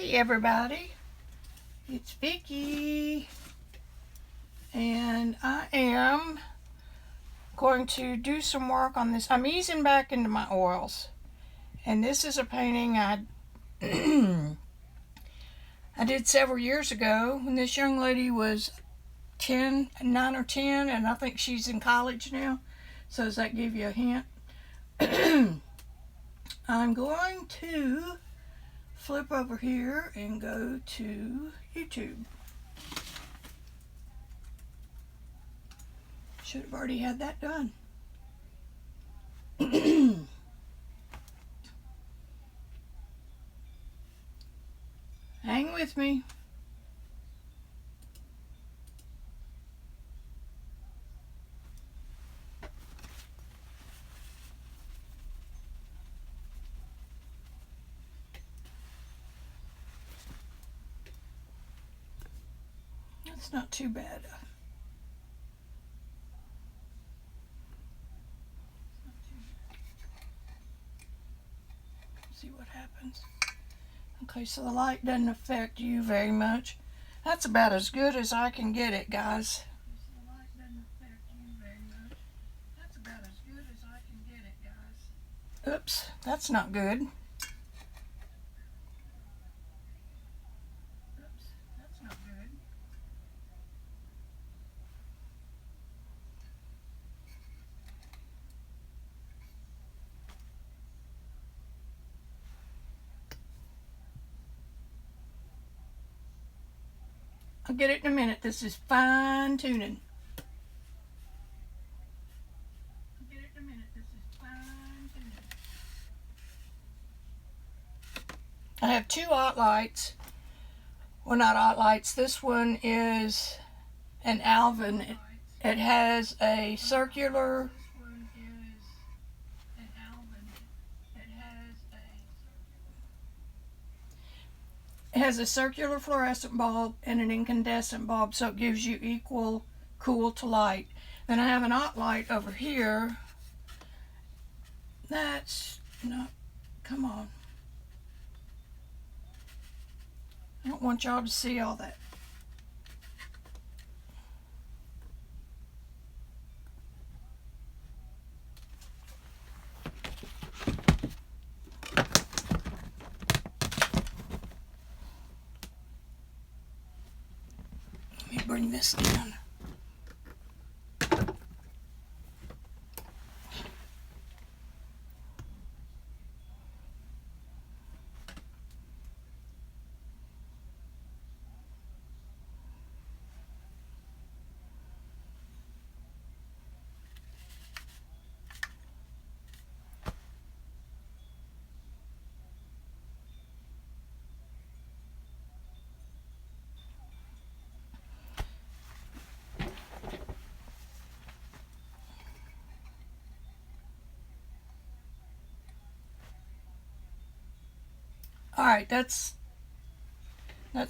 Hey everybody, it's Vicki, and I am going to do some work on this. I'm easing back into my oils, and this is a painting I I did several years ago when this young lady was 9 or 10, and I think she's in college now. So does that give you a hint? I'm going to flip over here and go to YouTube. Should have already had that done. Hang with me. That's not too bad. See what happens. Okay, so the light doesn't affect you very much. That's about as good as I can get it, guys. Oops, that's not good. I'll get it in a minute. This is fine tuning. I have two hot lights. Well, not hot lights. This one is an Alvin. It has a circular. It has a circular fluorescent bulb and an incandescent bulb, so it gives you equal cool to light. Then I have an hot light over here. That's not, come on. I don't want y'all to see all that. Let me bring this down. All right, that's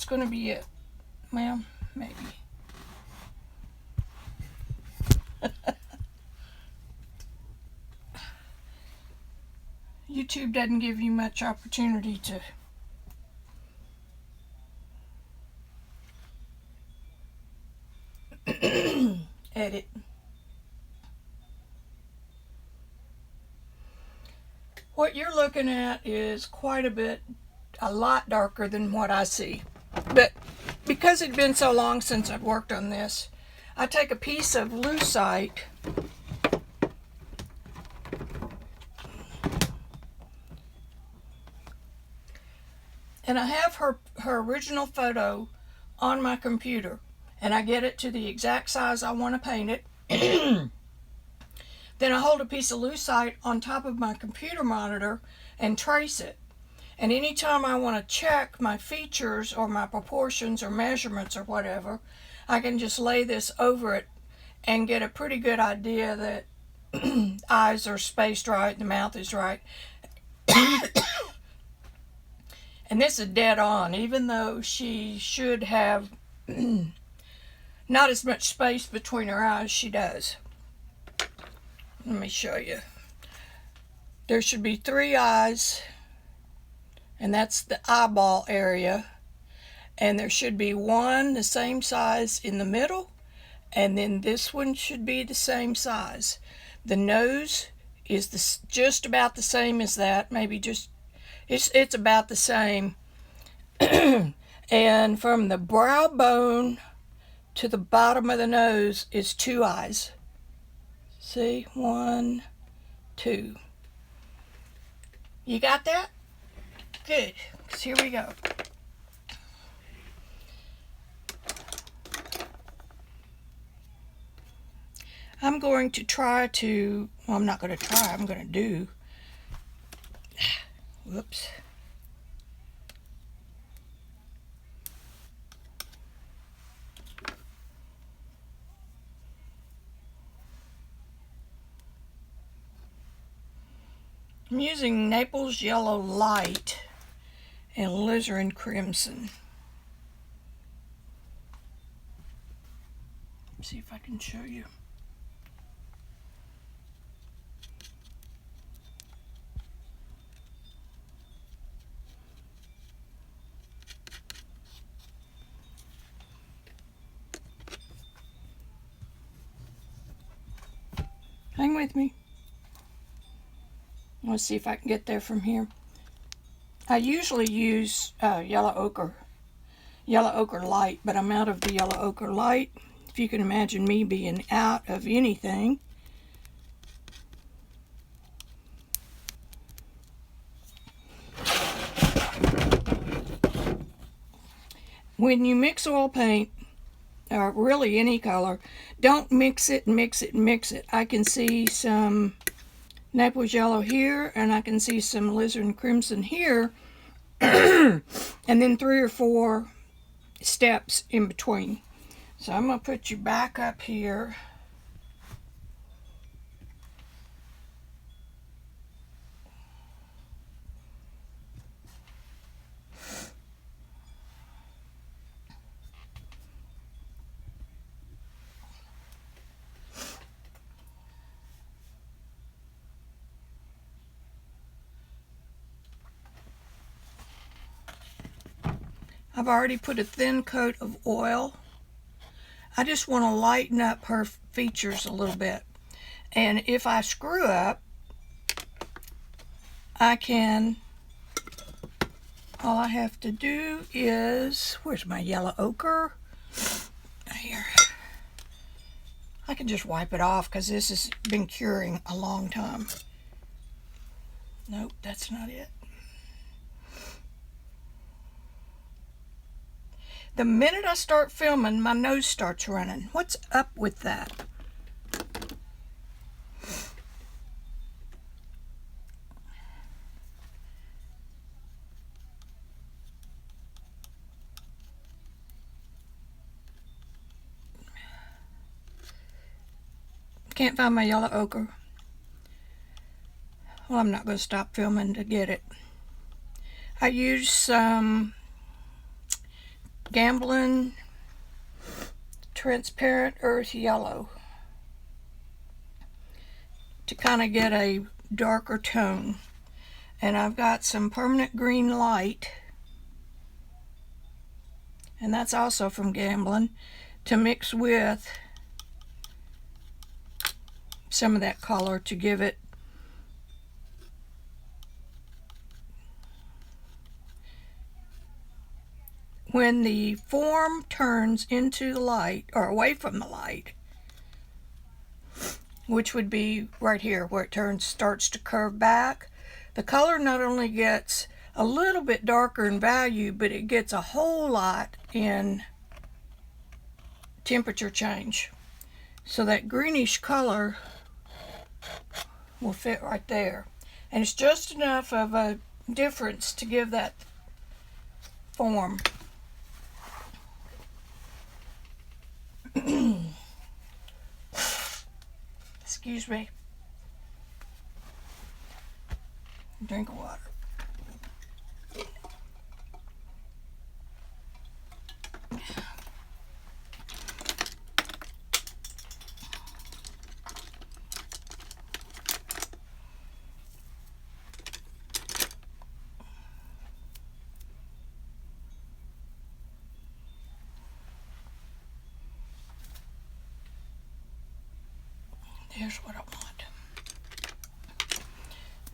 going to be it. Well, maybe. YouTube doesn't give you much opportunity to edit. What you're looking at is quite a lot darker than what I see. But because it's been so long since I've worked on this, I take a piece of lucite and I have her original photo on my computer, and I get it to the exact size I want to paint it. Then I hold a piece of lucite on top of my computer monitor and trace it. And anytime I want to check my features or my proportions or measurements or whatever, I can just lay this over it and get a pretty good idea that eyes are spaced right, the mouth is right. And this is dead on, even though she should have not as much space between her eyes, she does. Let me show you. There should be 3 eyes and that's the eyeball area. And there should be one the same size in the middle, and then this one should be the same size. The nose is just about the same as that, maybe just, it's about the same. And from the brow bone to the bottom of the nose is 2 eyes. See? 1, 2. You got that? Good. So here we go. I'm going to try to, well, I'm not going to try, I'm going to do. Whoops. I'm using Naples Yellow Light and Alizarin Crimson. Let's see if I can show you. Hang with me. Let's see if I can get there from here. I usually use yellow ochre light, but I'm out of the yellow ochre light. If you can imagine me being out of anything. When you mix oil paint, or really any color, don't mix it and mix it and mix it. I can see some Naples Yellow here, and I can see some Alizarin Crimson here, and then 3 or 4 steps in between. So I'm going to put you back up here. I've already put a thin coat of oil. I just want to lighten up her features a little bit. And if I screw up, I can, all I have to do is, where's my yellow ochre? Here. I can just wipe it off because this has been curing a long time. Nope, that's not it. The minute I start filming, my nose starts running. What's up with that? Can't find my yellow ochre. Well, I'm not going to stop filming to get it. I used some Gamblin Transparent Earth Yellow to kind of get a darker tone. And I've got some Permanent Green Light, and that's also from Gamblin, to mix with some of that color to give it when the form turns into the light, or away from the light, which would be right here where it starts to curve back, the color not only gets a little bit darker in value, but it gets a whole lot in temperature change. So that greenish color will fit right there. And it's just enough of a difference to give that form. Excuse me. Drink of water. Here's what I want.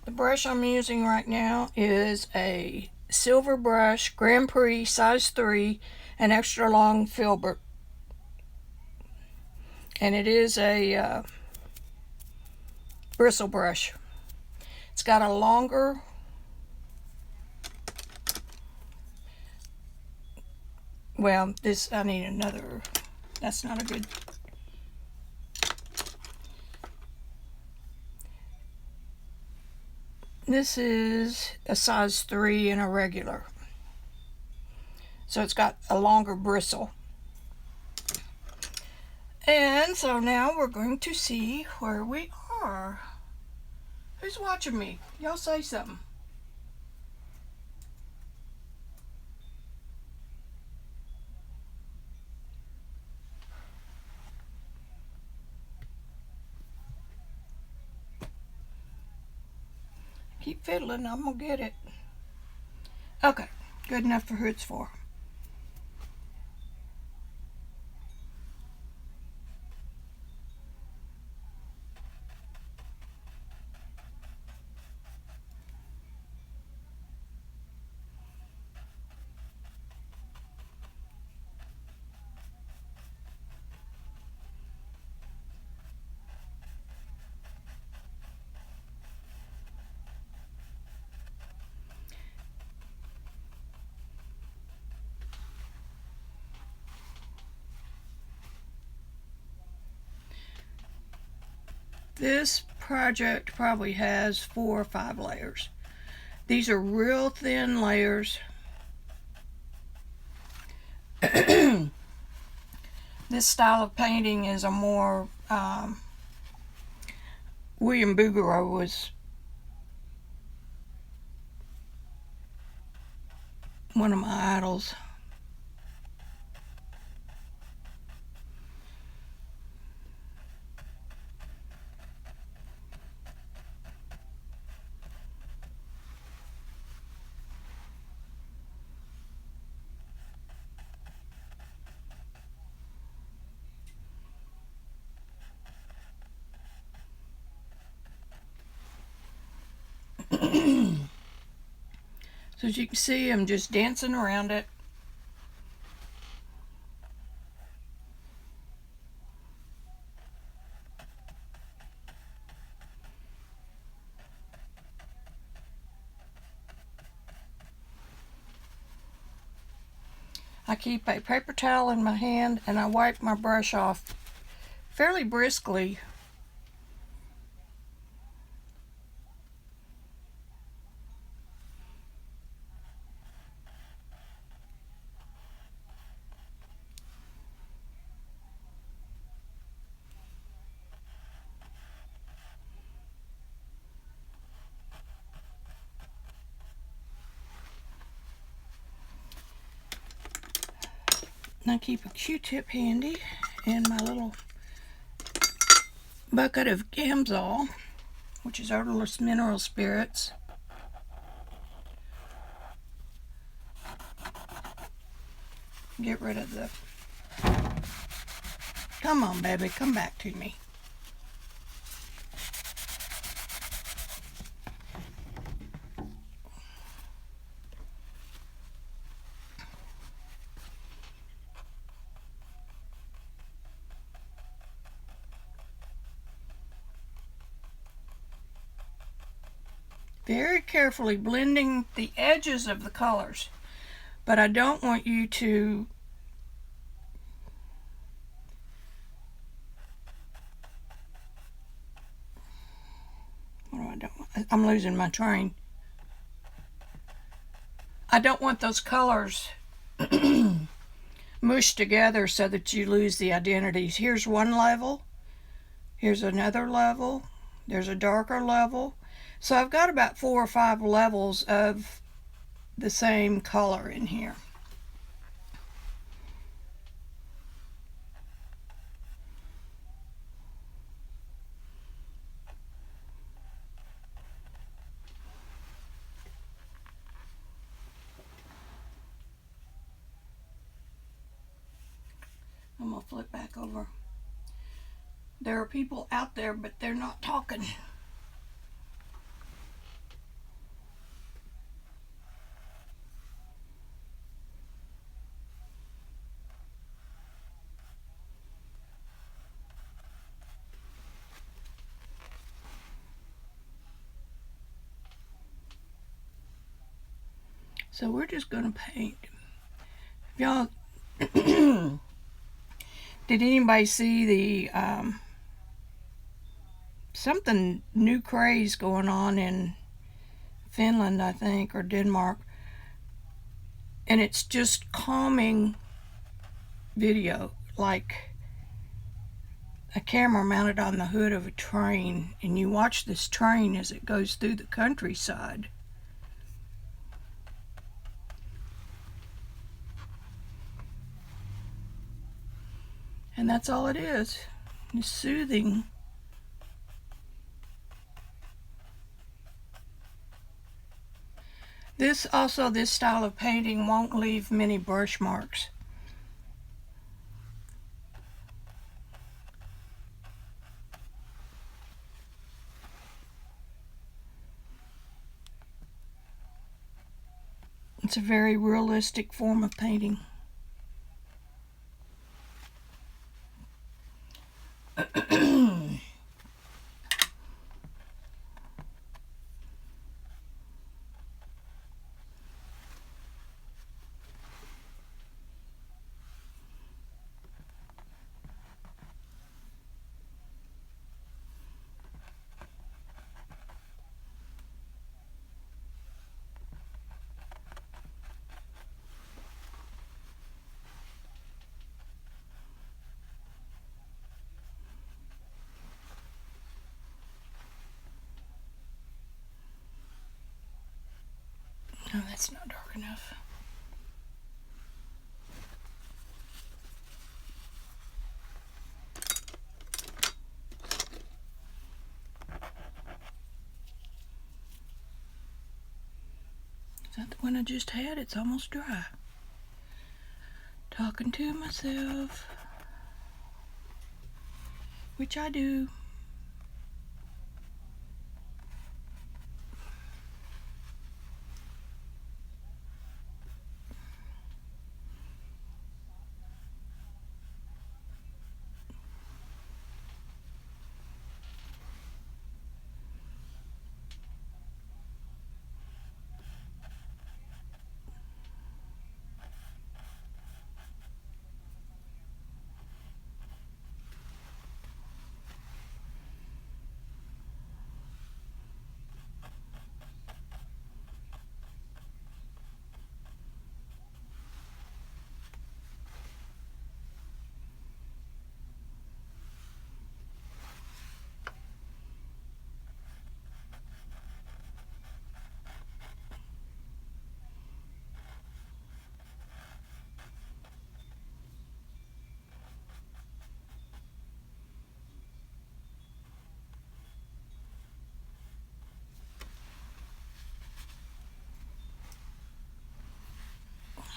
The brush I'm using right now is a silver brush, Grand Prix size 3, an extra long filbert. And it is a bristle brush. It's got a longer I need another, that's not a good, this is a size 3 and a regular. So it's got a longer bristle. And so now we're going to see where we are. Who's watching me? Y'all say something. Keep fiddling, I'm gonna get it. Okay, good enough for who it's for. This project probably has 4 or 5 layers. These are real thin layers. This style of painting is a more, William Bouguereau was one of my idols. So as you can see, I'm just dancing around it. I keep a paper towel in my hand and I wipe my brush off fairly briskly. And I keep a Q-tip handy and my little bucket of Gamsol, which is odorless mineral spirits. Get rid of the... Come on, baby, come back to me. Very carefully blending the edges of the colors, but I don't want you to I'm losing my train. I don't want those colors mushed together so that you lose the identities. Here's one level, here's another level, there's a darker level. So I've got about 4 or 5 levels of the same color in here. I'm going to flip back over There are people out there, but they're not talking. So we're just going to paint. If y'all, did anybody see the something new craze going on in Finland, I think, or Denmark? And it's just calming video, like a camera mounted on the hood of a train, and you watch this train as it goes through the countryside. And that's all it is. It's soothing. This style of painting won't leave many brush marks. It's a very realistic form of painting. No, that's not dark enough. Is that the one I just had? It's almost dry. Talking to myself, which I do.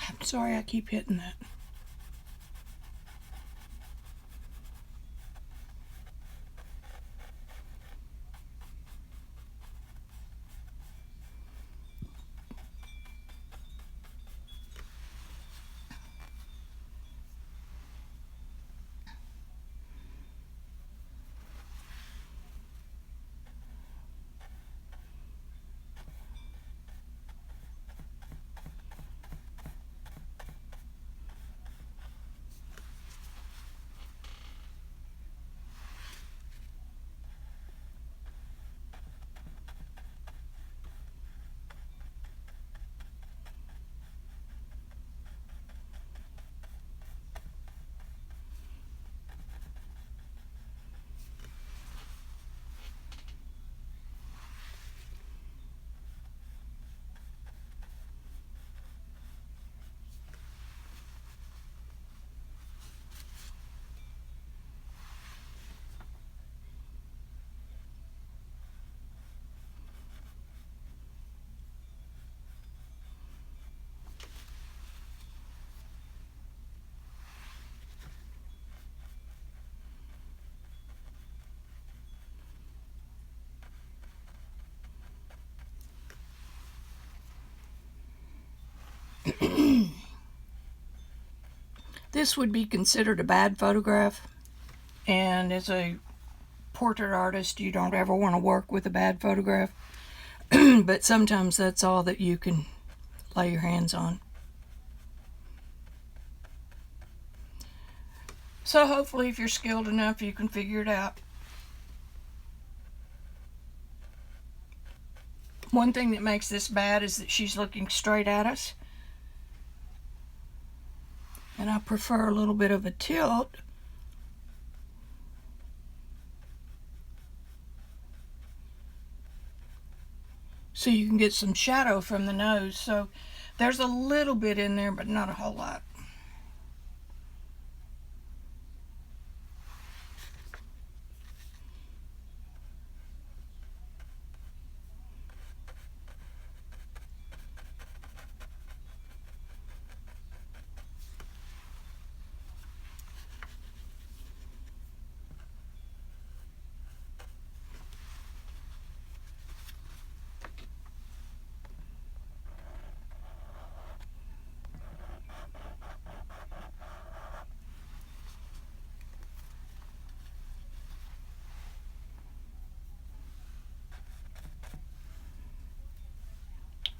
I'm sorry I keep hitting that. This would be considered a bad photograph, and as a portrait artist, you don't ever want to work with a bad photograph, but sometimes that's all that you can lay your hands on. So hopefully, if you're skilled enough, you can figure it out. One thing that makes this bad is that she's looking straight at us. And I prefer a little bit of a tilt. So you can get some shadow from the nose. So there's a little bit in there, but not a whole lot.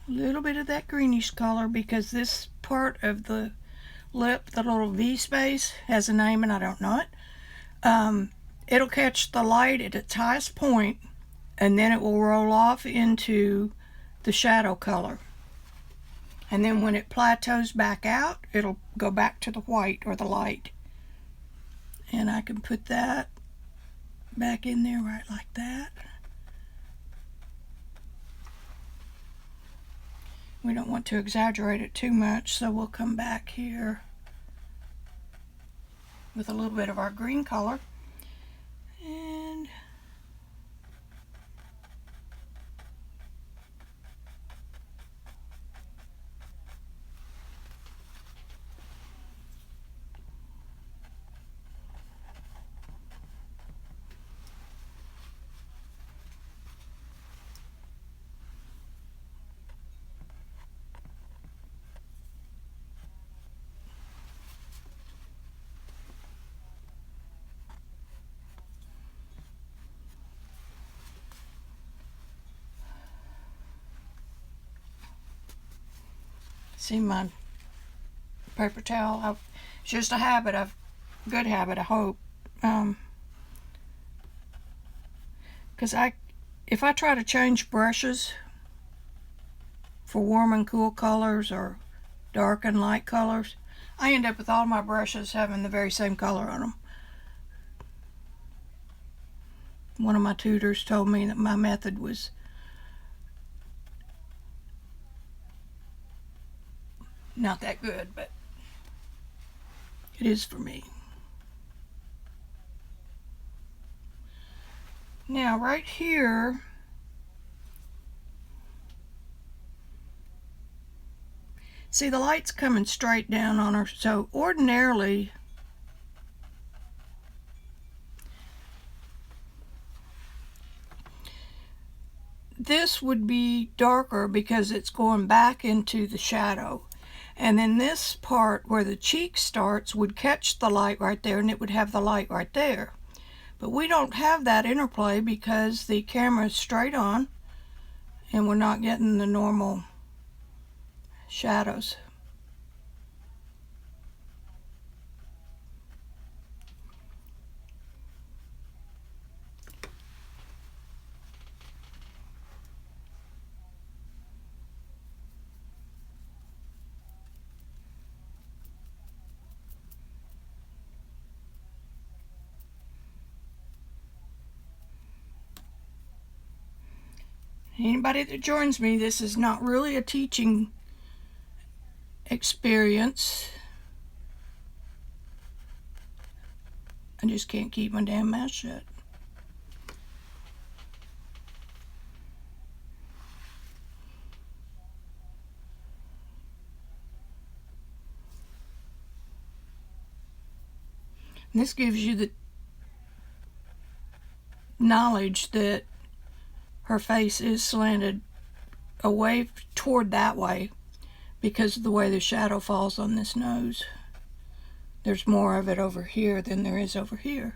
A little bit of that greenish color, because this part of the lip, the little V space, has a name and I don't know it. It'll catch the light at its highest point, and then it will roll off into the shadow color. And then when it plateaus back out, it'll go back to the white or the light. And I can put that back in there right like that. We don't want to exaggerate it too much, so we'll come back here with a little bit of our green color. And see my paper towel. It's just a habit, good habit, I hope. Because if I try to change brushes for warm and cool colors or dark and light colors, I end up with all my brushes having the very same color on them. One of my tutors told me that my method was not that good, but it is for me. Now right here, see, the light's coming straight down on her, so ordinarily this would be darker because it's going back into the shadow. And then this part where the cheek starts would catch the light right there, and it would have the light right there. But we don't have that interplay because the camera is straight on and we're not getting the normal shadows. Anybody that joins me, this is not really a teaching experience. I just can't keep my damn mouth shut. And this gives you the knowledge that her face is slanted away toward that way because of the way the shadow falls on this nose. there's more of it over here than there is over here.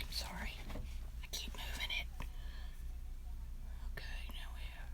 Sorry, I keep moving it. Okay, now we have.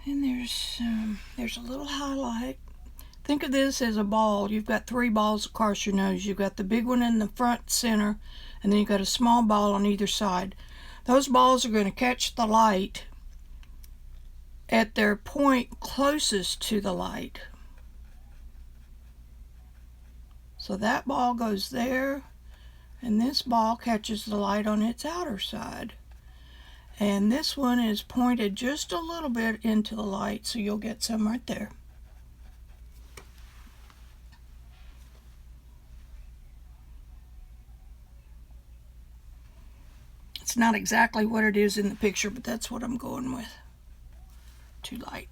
And there's a little highlight. Think of this as a ball. You've got 3 balls across your nose. You've got the big one in the front center, and then you've got a small ball on either side. Those balls are going to catch the light at their point closest to the light. So that ball goes there, and this ball catches the light on its outer side. And this one is pointed just a little bit into the light, so you'll get some right there. It's not exactly what it is in the picture, but that's what I'm going with. Too light.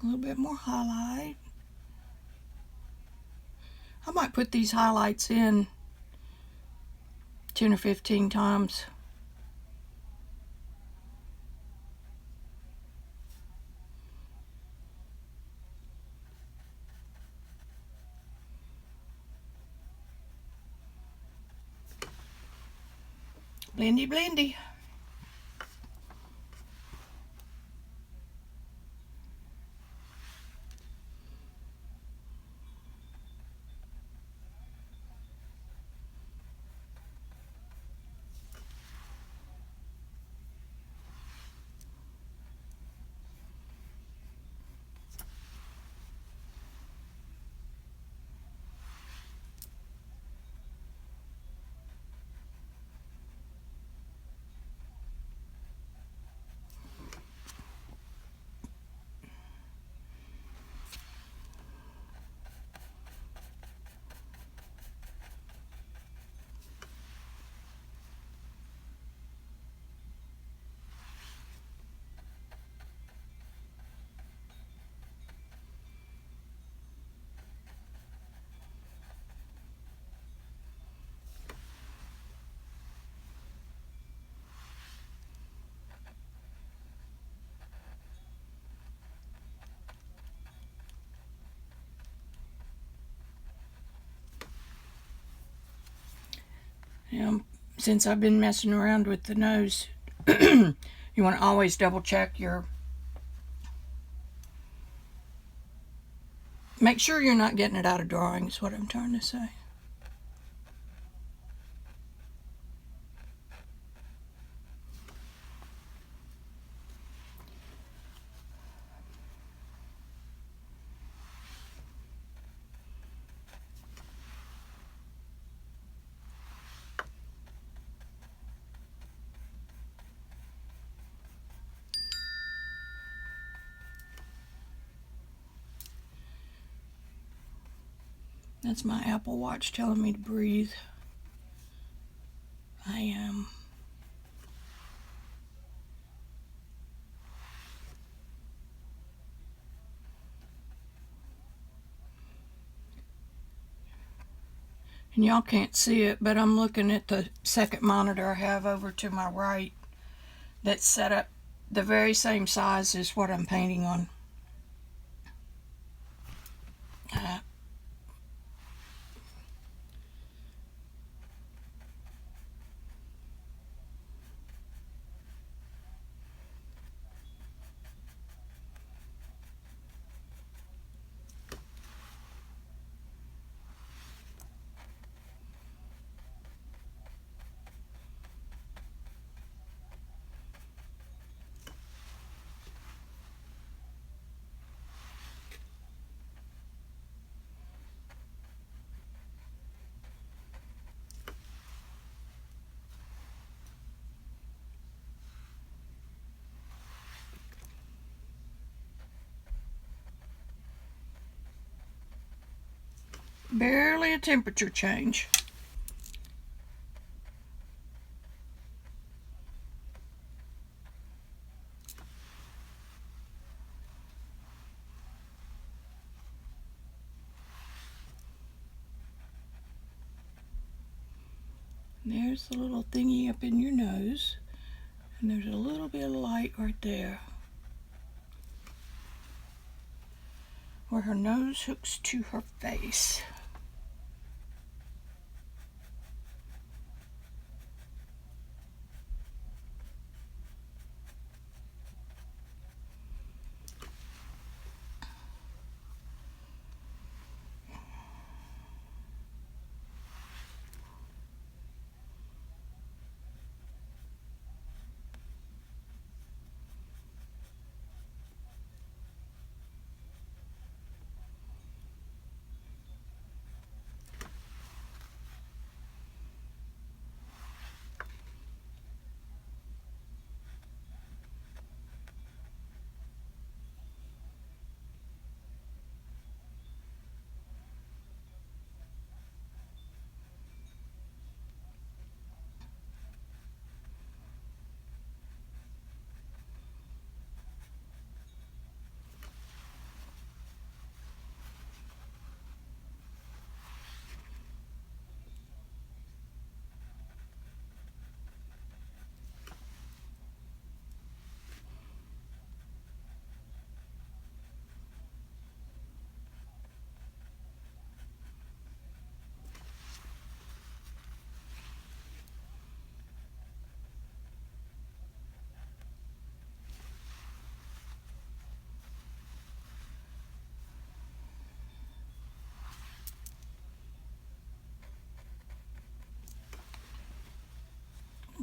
A little bit more highlight. I might put these highlights in 10 or 15 times. Blendy, blendy. Since I've been messing around with the nose, you want to always double check make sure you're not getting it out of drawing is what I'm trying to say. That's my Apple Watch telling me to breathe. I am. And y'all can't see it, but I'm looking at the second monitor I have over to my right that's set up the very same size as what I'm painting on. Barely a temperature change. There's the little thingy up in your nose, and there's a little bit of light right there where her nose hooks to her face.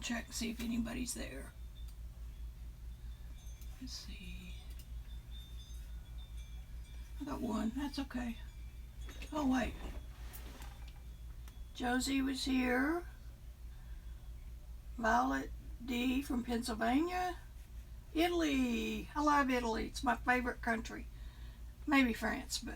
Check, see if anybody's there. Let's see. I got one. That's okay. Oh, wait. Josie was here. Violet D from Pennsylvania. Italy. I love Italy. It's my favorite country. Maybe France, but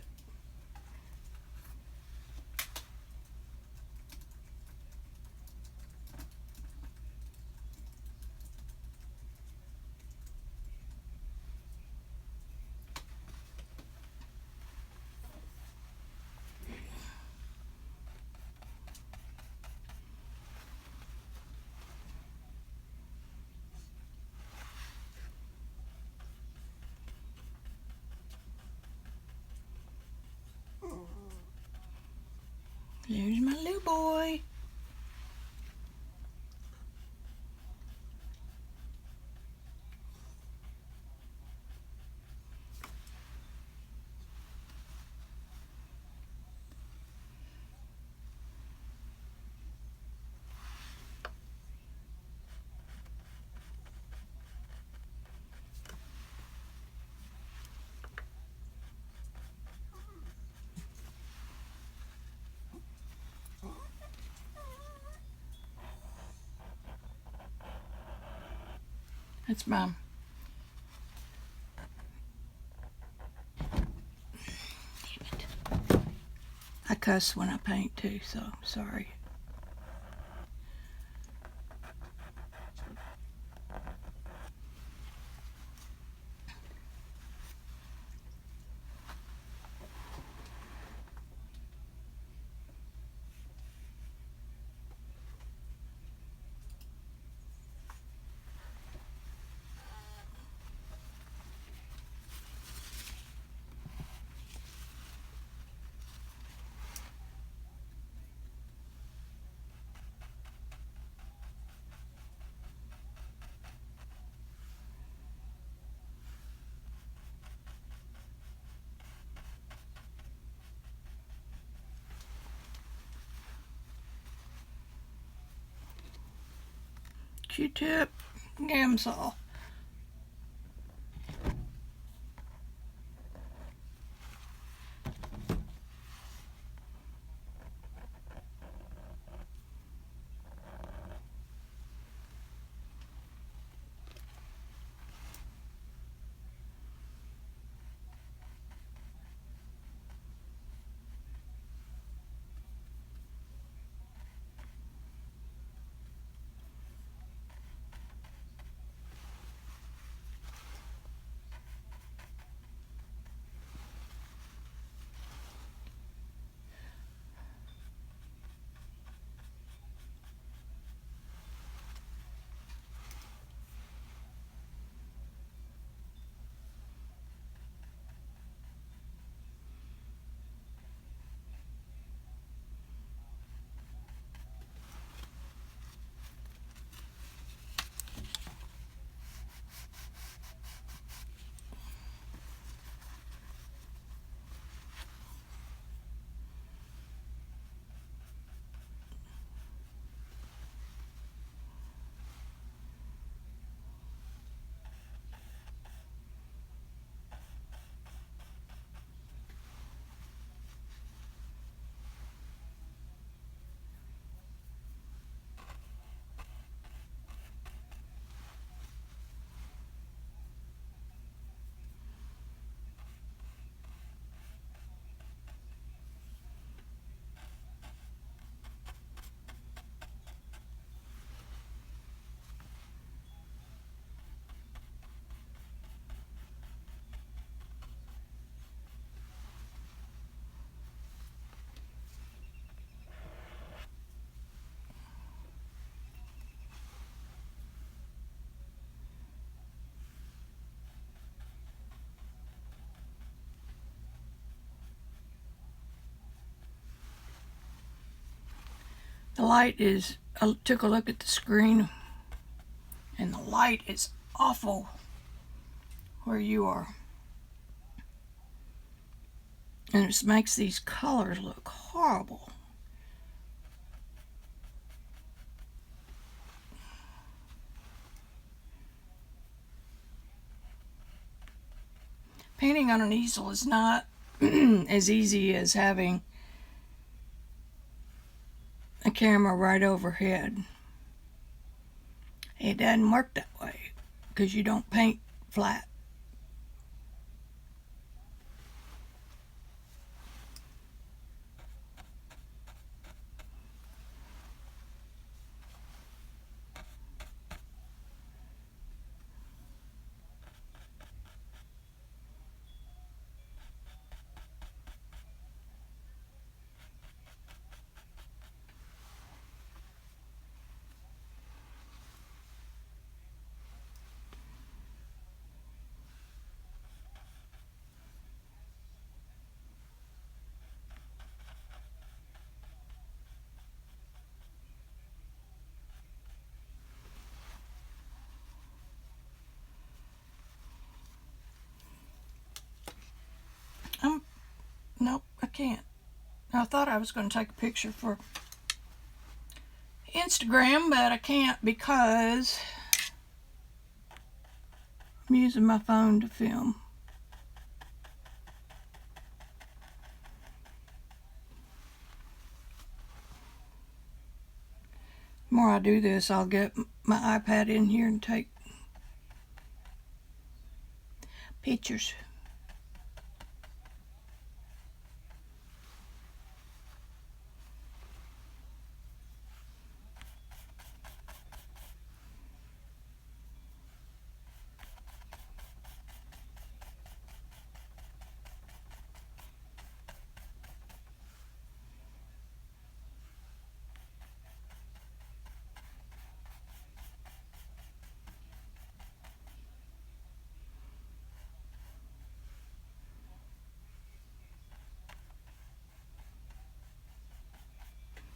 there's my little boy. That's Mom. Damn it. I cuss when I paint too, so I'm sorry. Q-tip, Gamsol. light is, I took a look at the screen, and the light is awful where you are. And it just makes these colors look horrible. Painting on an easel is not as easy as having a camera right overhead. It doesn't work that way because you don't paint flat. Nope, I can't. I thought I was going to take a picture for Instagram, but I can't because I'm using my phone to film. The more I do this, I'll get my iPad in here and take pictures.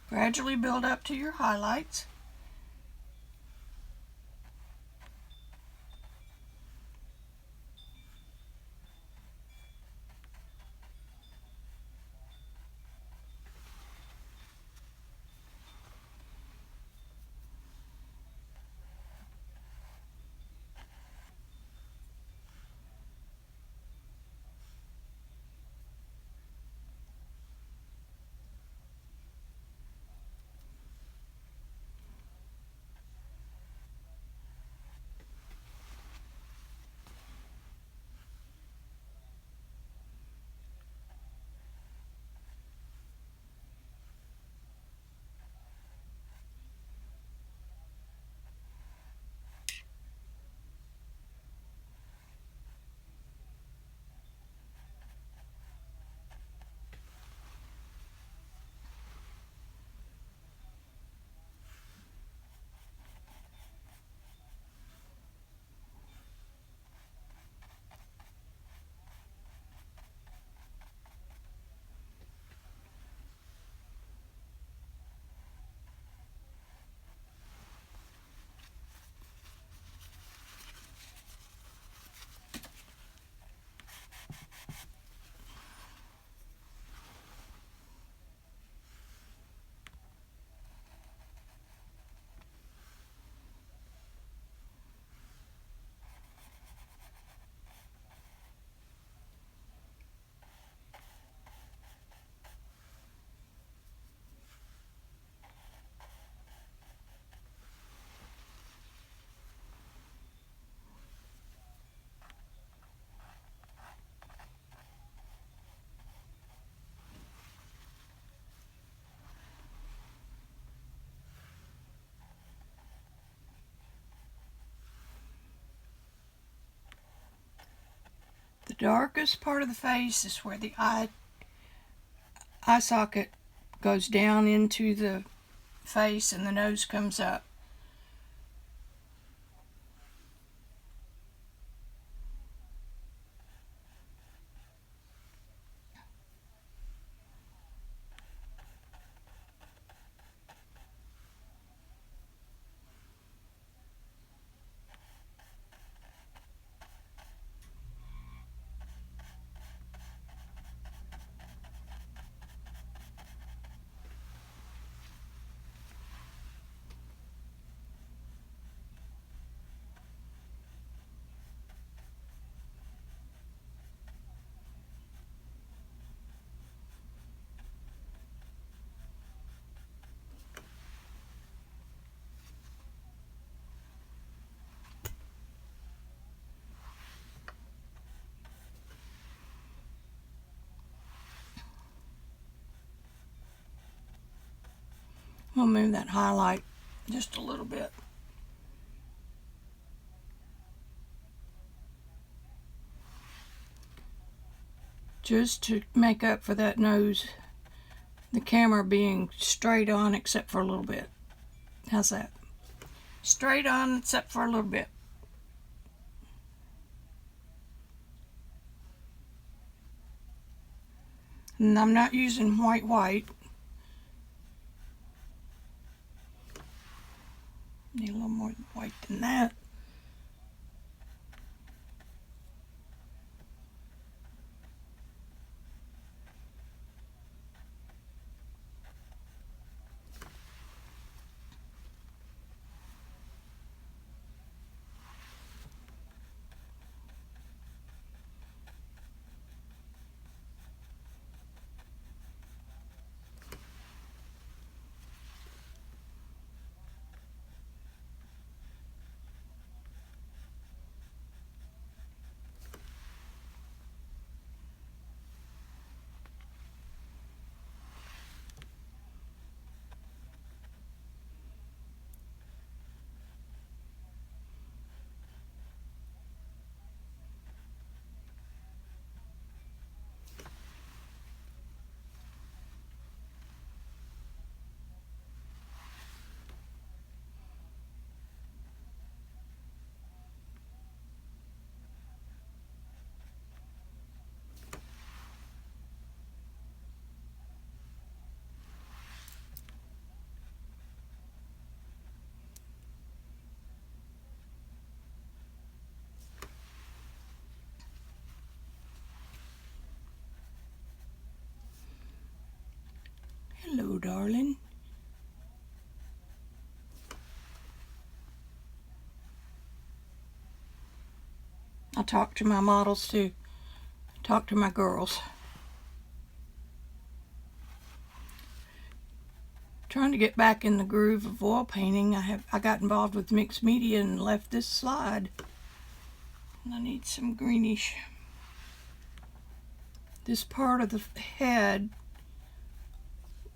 Gradually build up to your highlights. The darkest part of the face is where the eye socket goes down into the face and the nose comes up. We'll move that highlight just a little bit. Just to make up for that nose, the camera being straight on except for a little bit. How's that? Straight on except for a little bit. And I'm not using white. Need a little more white than that. Hello, darling. I talk to my models too. Talk to my girls. Trying to get back in the groove of oil painting. I got involved with mixed media and left this slide. And I need some greenish. This part of the head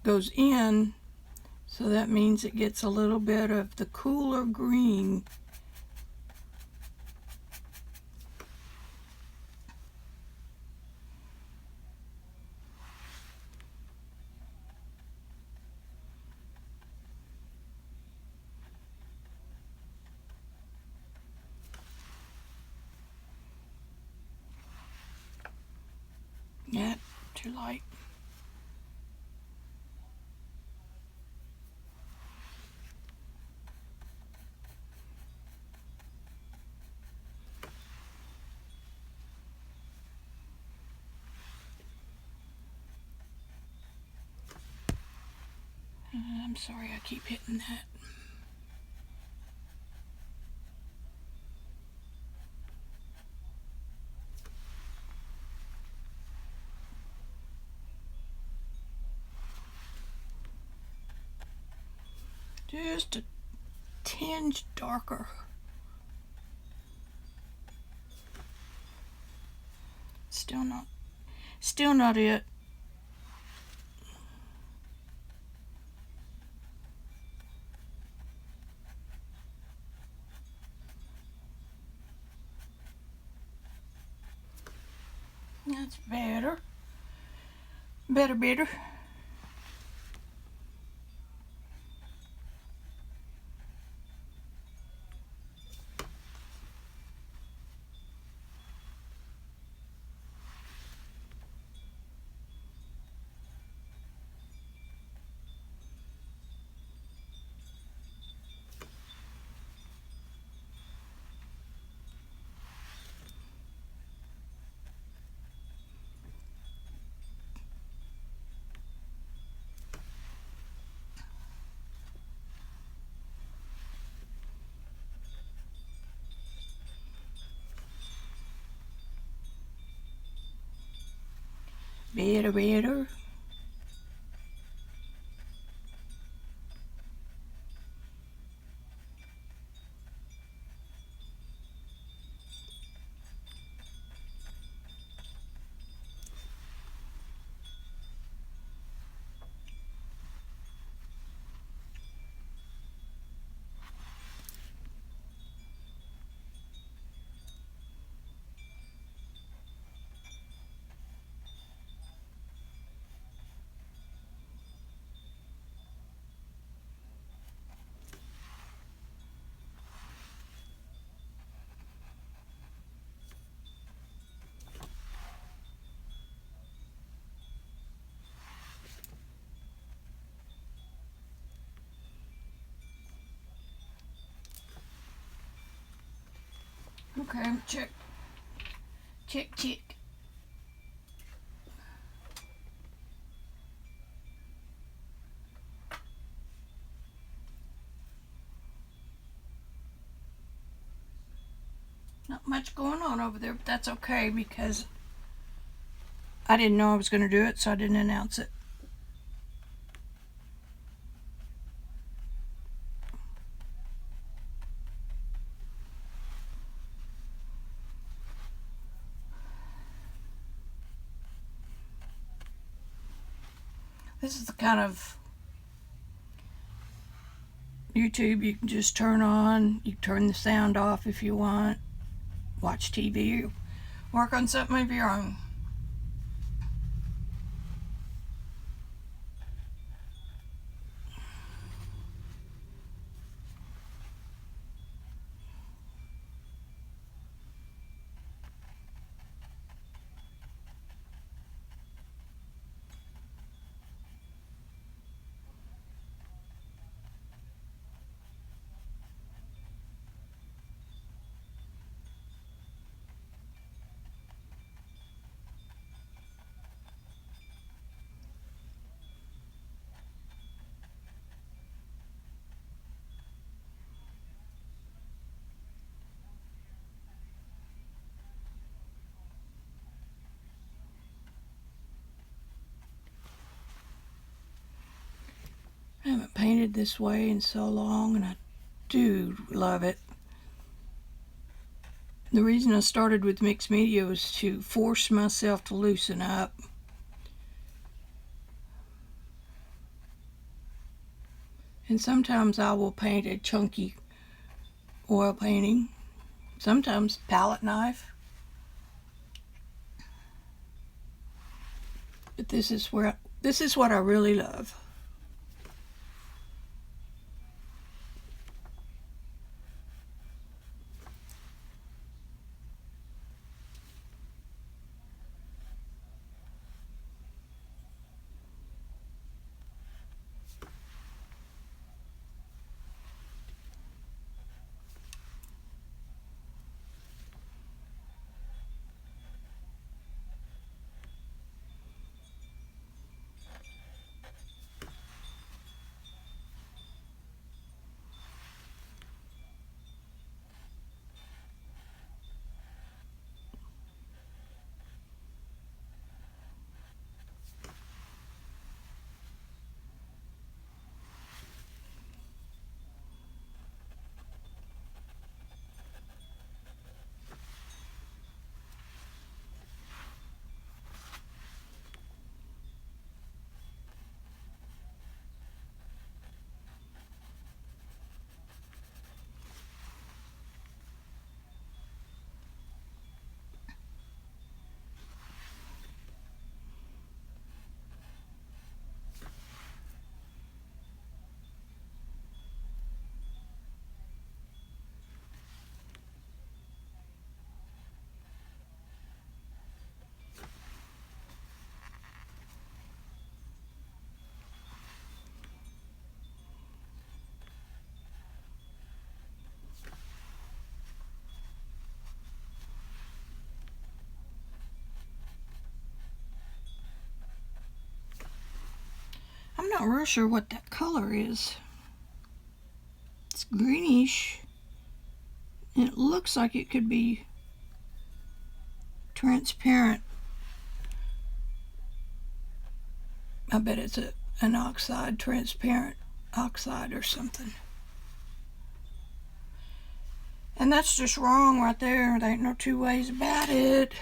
goes in, so that means it gets a little bit of the cooler green. Yeah, too light. I'm sorry I keep hitting that. Just a tinge darker. Still not it. That's better. Better. Better. Okay, check. Check, check. Not much going on over there, but that's okay because I didn't know I was going to do it, so I didn't announce it. This is the kind of YouTube you can just turn on. You can turn the sound off if you want. Watch TV. Work on something of your own. I haven't painted this way in so long, and I do love it. The reason I started with mixed media was to force myself to loosen up. And sometimes I will paint a chunky oil painting, sometimes palette knife. But this is what I really love. I'm not real sure what that color is. It's greenish, and it looks like it could be transparent. I bet it's an oxide, transparent oxide or something. And that's just wrong right there. There ain't no two ways about it.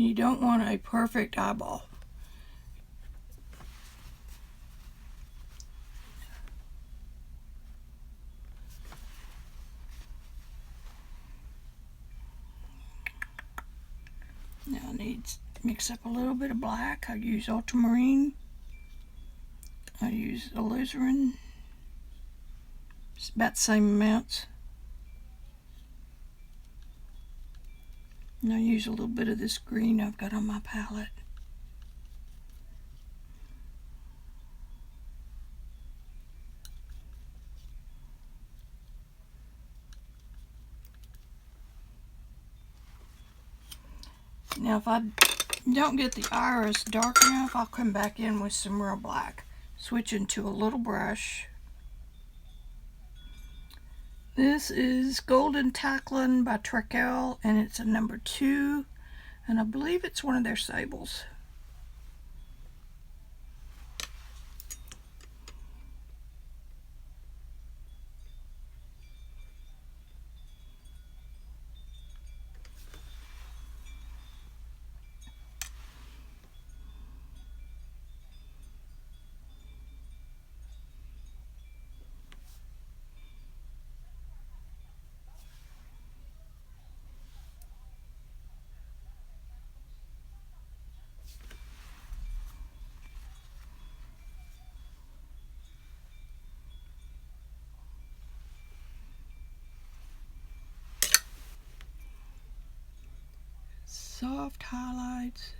You don't want a perfect eyeball. Now I need to mix up a little bit of black. I use ultramarine. I use alizarin. It's about the same amounts. And I use a little bit of this green I've got on my palette. Now if I don't get the iris dark enough, I'll come back in with some real black. Switch into a little brush. This is Golden Taklin by Trekell, and it's a number 2, and I believe it's one of their sables. Soft highlights.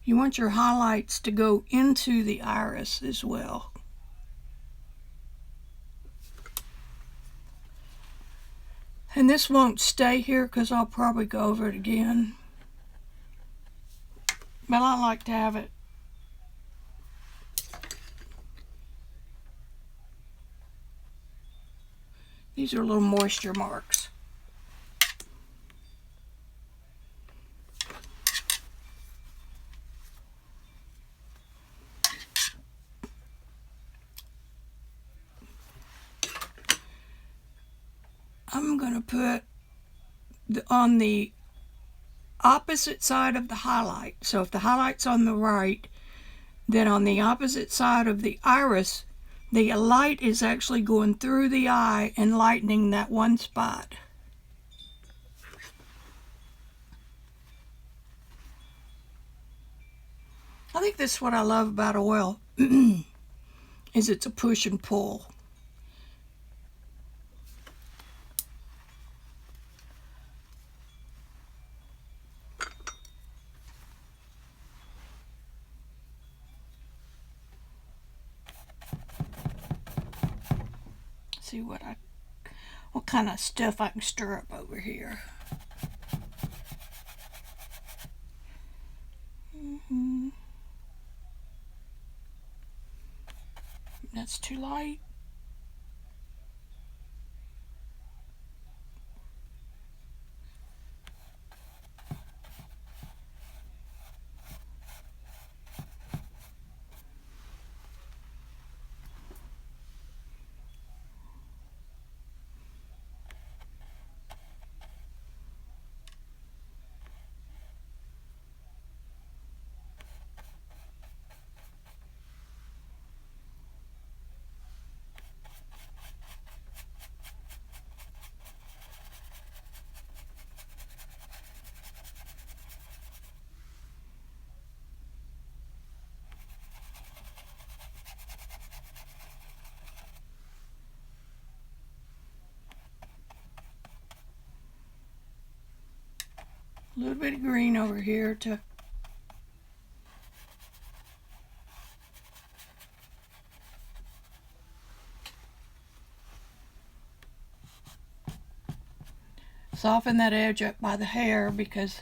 You want your highlights to go into the iris as well. And this won't stay here because I'll probably go over it again. But I like to have it. These are little moisture marks. I'm going to put on the opposite side of the highlight. So if the highlight's on the right, then on the opposite side of the iris, the light is actually going through the eye and lightening that one spot. I think this is what I love about oil, is it's a push and pull. See what kind of stuff I can stir up over here. That's too light. A little bit of green over here to soften that edge up by the hair, because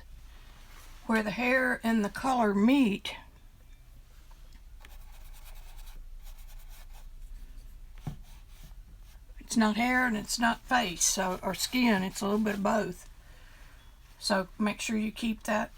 where the hair and the color meet, it's not hair and it's not face, so, or skin, it's a little bit of both. So make sure you keep that.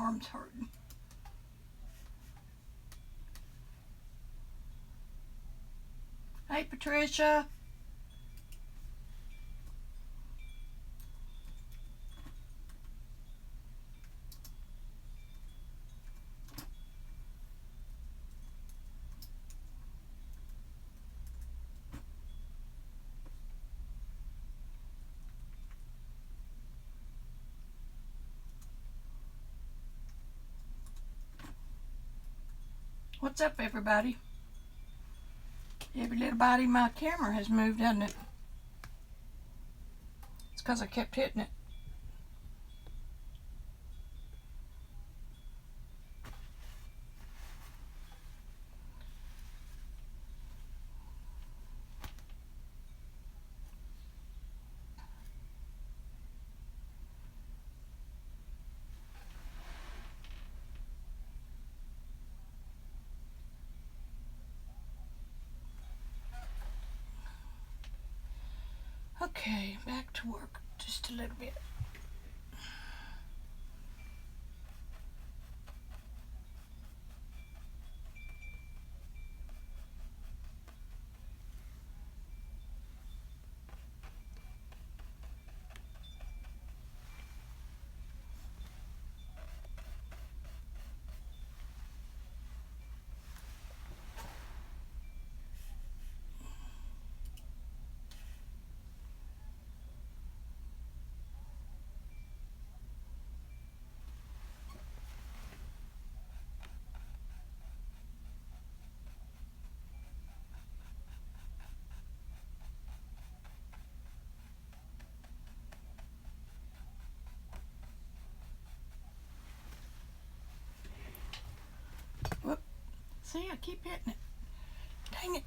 arm's hurting. Hey, Patricia. What's up, everybody? Every little body my camera has moved, hasn't it? It's because I kept hitting it. Okay, back to work just a little bit. Whoop. See, I keep hitting it. Dang it.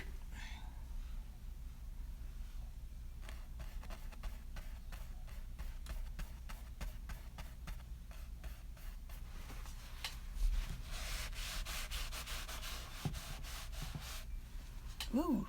Ooh.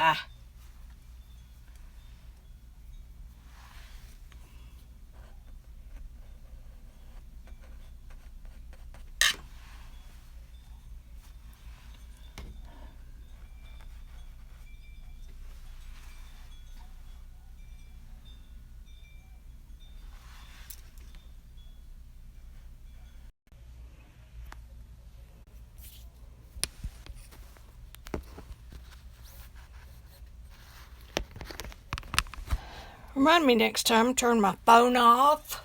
Ah. Remind me next time to turn my phone off.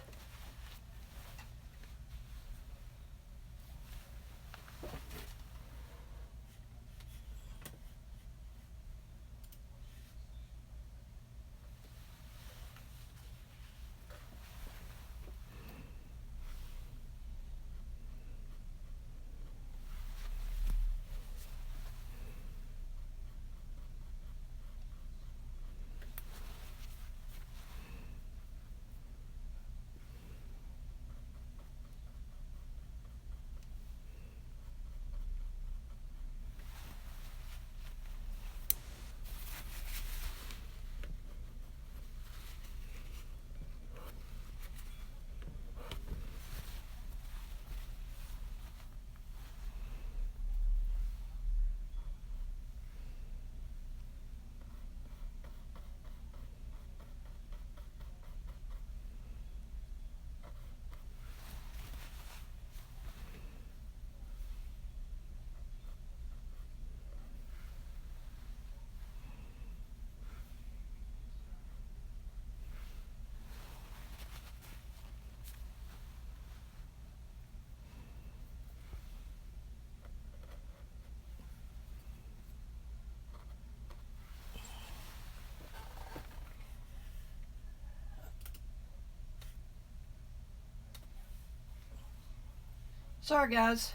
Sorry guys,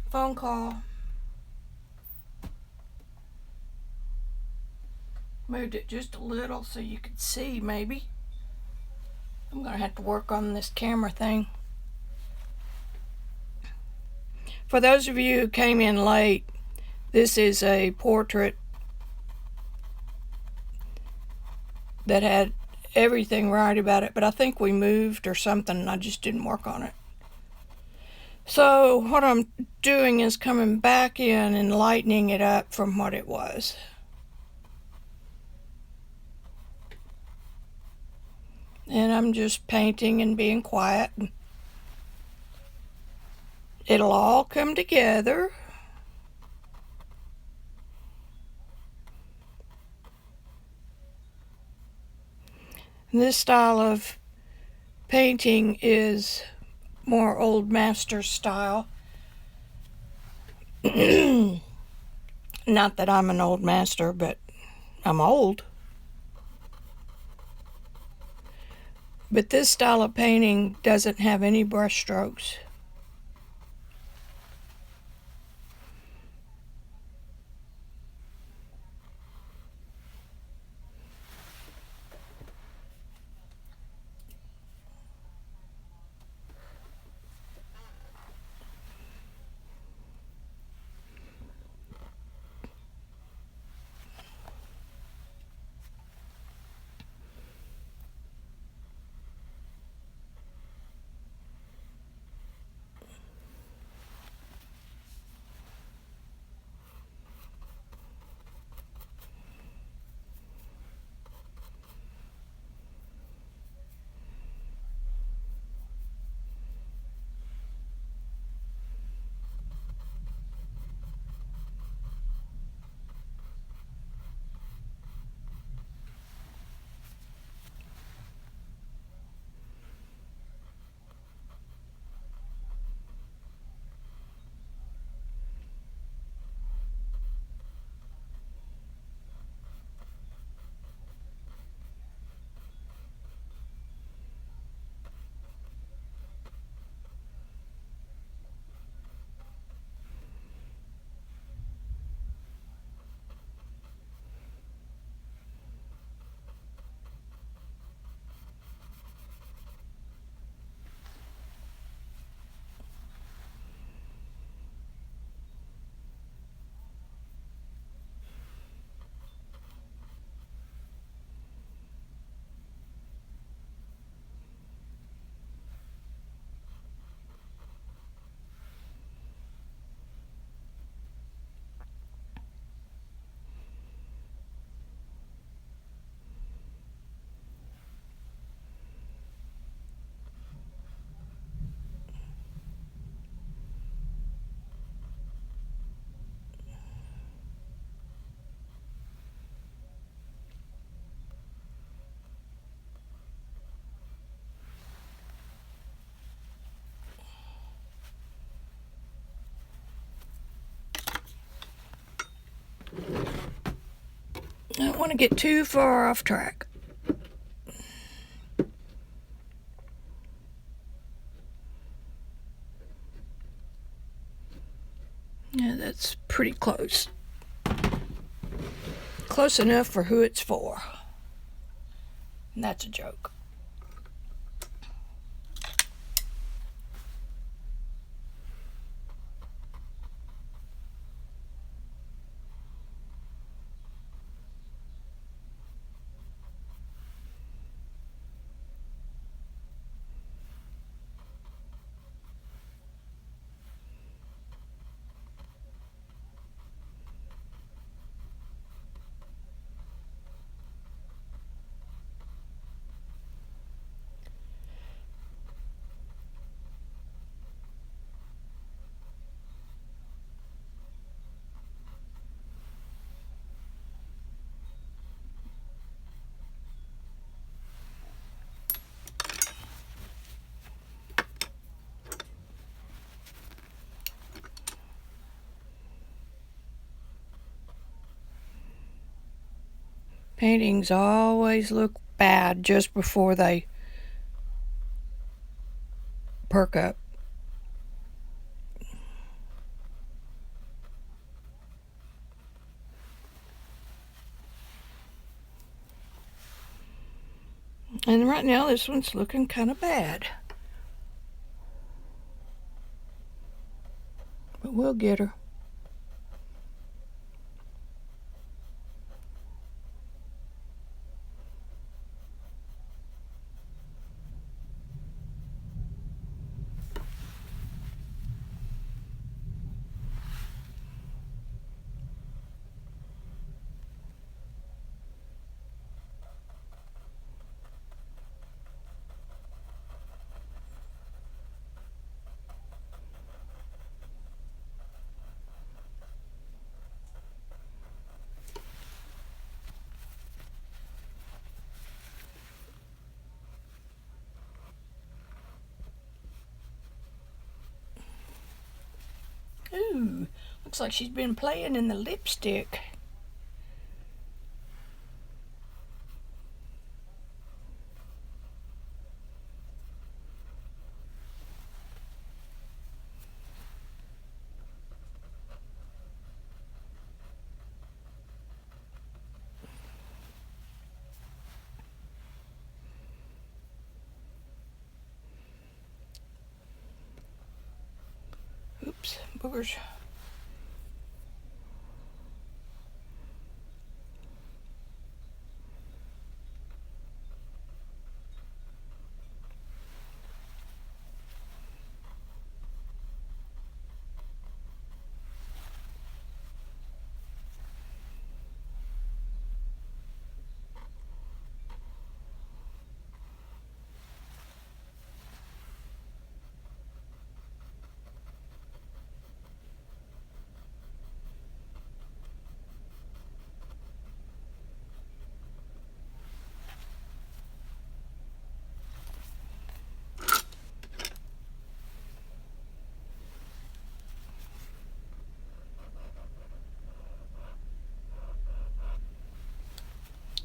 phone call. Moved it just a little so you could see maybe. I'm gonna have to work on this camera thing. For those of you who came in late, this is a portrait that had everything right about it, but I think we moved or something and I just didn't work on it. So what I'm doing is coming back in and lightening it up from what it was. And I'm just painting and being quiet. It'll all come together. And this style of painting is more old master style. Not that I'm an old master, but I'm old. But this style of painting doesn't have any brush strokes. I don't want to get too far off track. Yeah, that's pretty close. Close enough for who it's for. And that's a joke. Paintings always look bad just before they perk up. And right now this one's looking kind of bad. But we'll get her. Ooh, looks like she's been playing in the lipstick. Oops, boogers.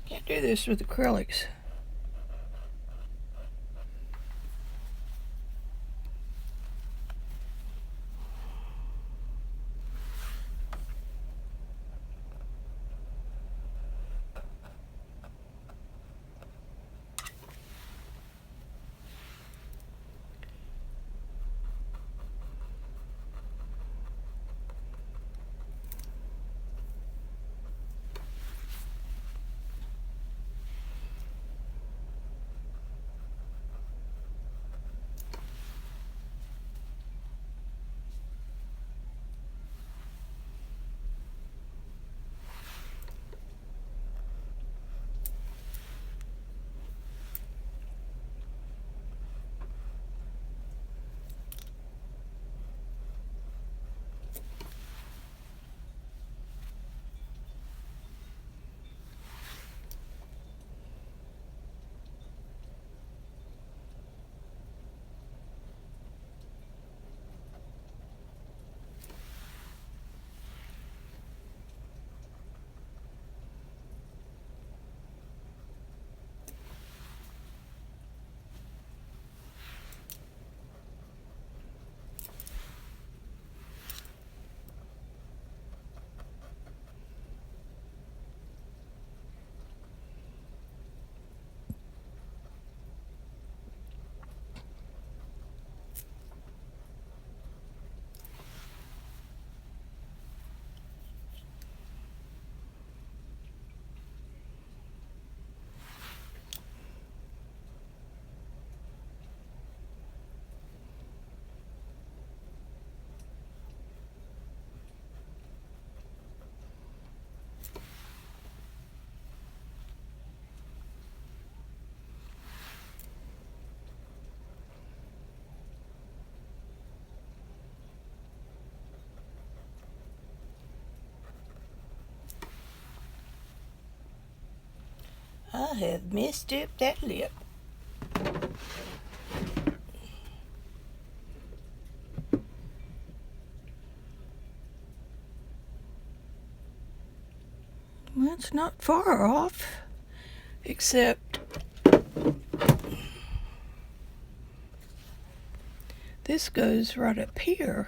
Can't do this with acrylics. I have messed up that lip. Well, it's not far off, except this goes right up here.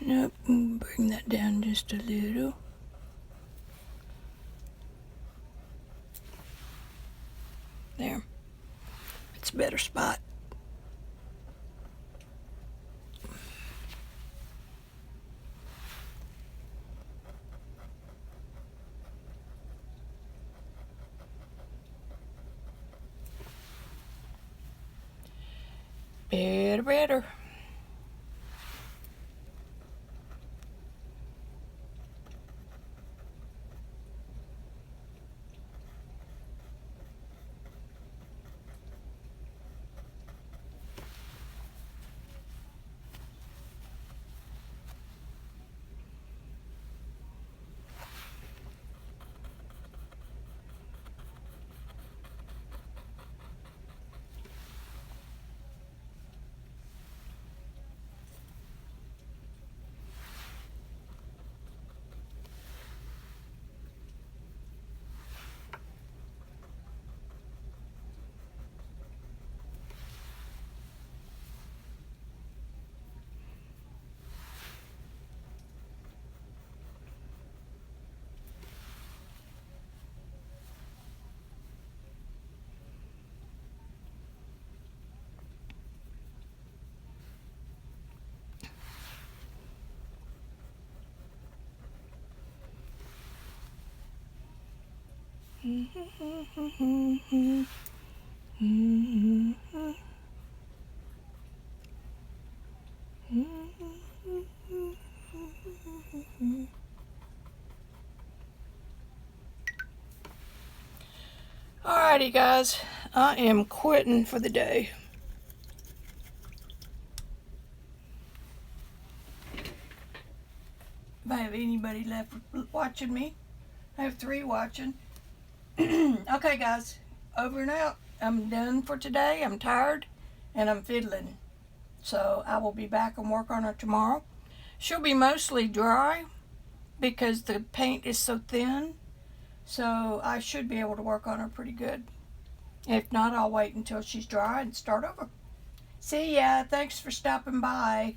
Nope, bring that down just a little. There. It's a better spot. Better. Alrighty guys, I am quitting for the day. If I have anybody left watching me, I have 3 watching. Okay guys, over and out. I'm done for today. I'm tired and I'm fiddling. So I will be back and work on her tomorrow. She'll be mostly dry because the paint is so thin. So I should be able to work on her pretty good. If not, I'll wait until she's dry and start over. See ya. Thanks for stopping by.